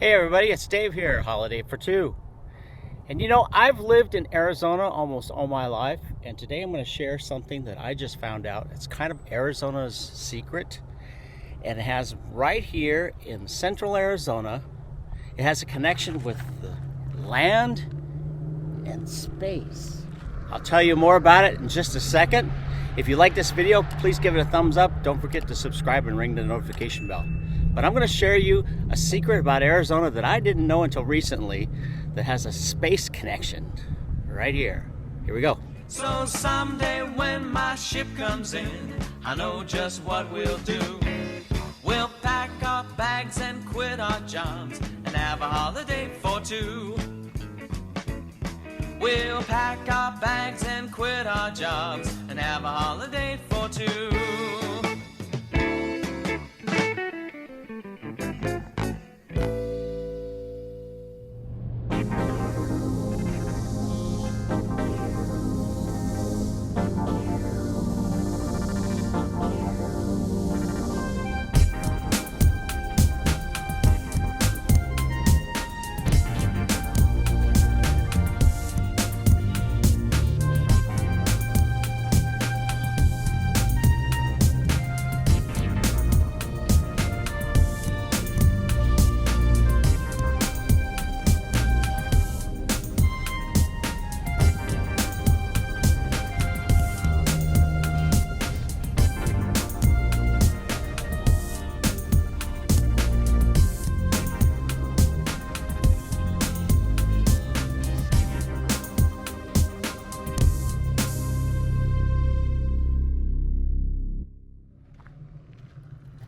Hey everybody, it's Dave here, Holiday for Two. And you know, I've lived in Arizona almost all my life, and today I'm going to share something that I just found out. It's kind of Arizona's secret, and it has right here in central Arizona, it has a connection with the land and space. I'll tell you more about it in just a second. If you like this video, please give it a thumbs up. Don't forget to subscribe and ring the notification bell. But I'm going to share you a secret about Arizona that I didn't know until recently that has a space connection right here. Here we go. So someday when my ship comes in, I know just what we'll do. We'll pack our bags and quit our jobs and have a holiday for two. We'll pack our bags and quit our jobs and have a holiday for two.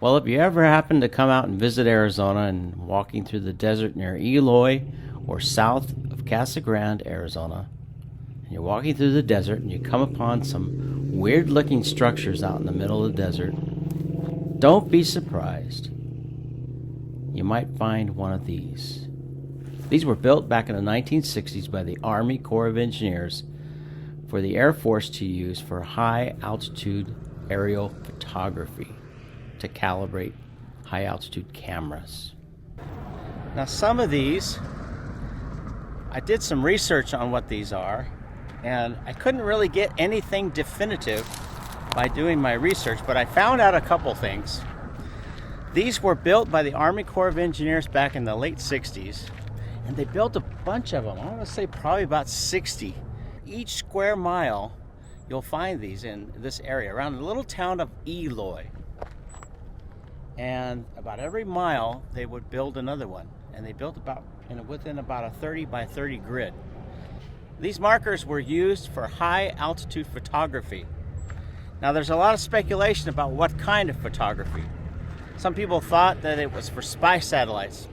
Well, if you ever happen to come out and visit Arizona and walking through the desert near Eloy or south of Casa Grande, Arizona, and you're walking through the desert and you come upon some weird looking structures out in the middle of the desert, don't be surprised. You might find one of these. These were built back in the 1960s by the Army Corps of Engineers for the Air Force to use for high altitude aerial photography, to calibrate high altitude cameras. Now some of these, I did some research on what these are, and I couldn't really get anything definitive by doing my research, but I found out a couple things. These were built by the Army Corps of Engineers back in the late 60s, and they built a bunch of them. I want to say probably about 60. Each square mile, you'll find these in this area, around the little town of Eloy. And about every mile they would build another one, and they built within about a 30 by 30 grid. These markers were used for high altitude photography. Now there's a lot of speculation about what kind of photography. Some people thought that it was for spy satellites,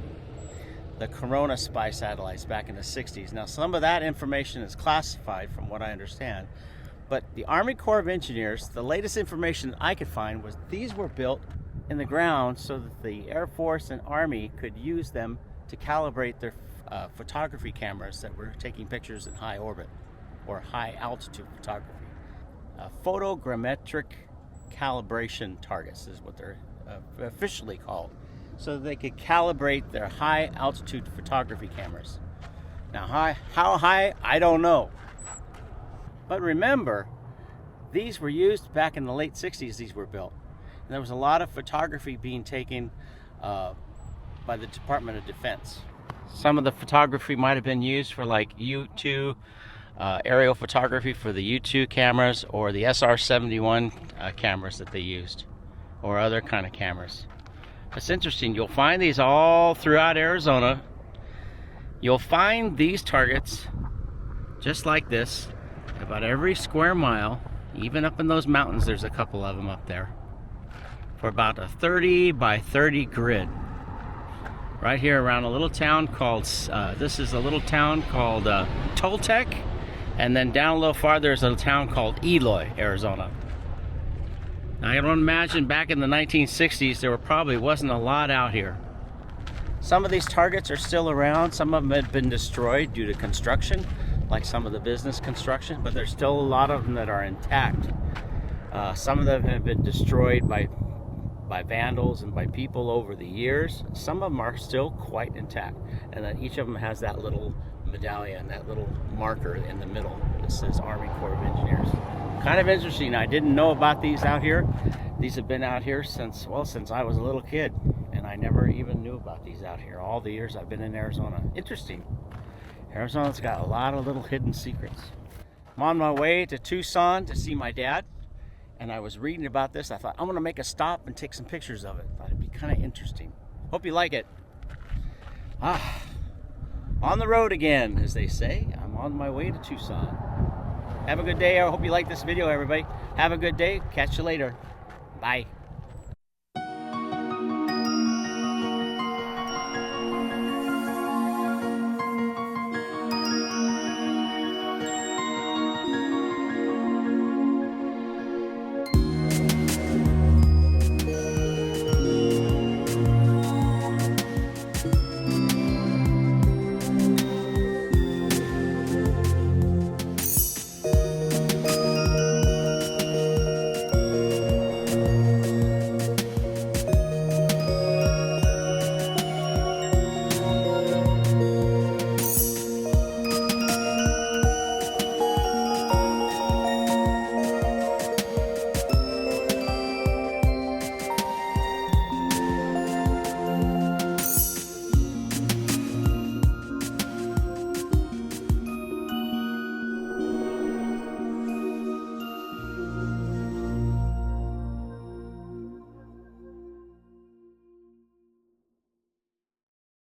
the Corona spy satellites back in the 60s. Now some of that information is classified from what I understand, but the Army Corps of Engineers, the latest information I could find was these were built in the ground so that the Air Force and Army could use them to calibrate their photography cameras that were taking pictures in high orbit or high altitude photography. Photogrammetric calibration targets is what they're officially called, so that they could calibrate their high altitude photography cameras. Now how high, I don't know. But remember, these were used back in the late 60s, these were built. And there was a lot of photography being taken by the Department of Defense. Some of the photography might have been used for like U-2 aerial photography for the U-2 cameras, or the SR-71 cameras that they used, or other kind of cameras. It's interesting, you'll find these all throughout Arizona. You'll find these targets just like this about every square mile. Even up in those mountains, there's a couple of them up there, for about a 30 by 30 grid. Right here around a little town called, Toltec, and then down a little farther is a town called Eloy, Arizona. Now I don't imagine back in the 1960s there probably wasn't a lot out here. Some of these targets are still around, some of them had been destroyed due to construction, like some of the business construction, but there's still a lot of them that are intact. Some of them have been destroyed by by vandals and by people over the years. Some of them are still quite intact, and then each of them has that little medallion, that little marker in the middle that says Army Corps of Engineers. Kind of interesting. I didn't know about these out here. These have been out here since I was a little kid, and I never even knew about these out here all the years I've been in Arizona. Interesting. Arizona's got a lot of little hidden secrets. I'm on my way to Tucson to see my dad, and I was reading about this. I thought, I'm gonna make a stop and take some pictures of it. Thought it'd be kind of interesting. Hope you like it. On the road again, as they say. I'm on my way to Tucson. Have a good day. I hope you like this video, everybody. Have a good day. Catch you later. Bye.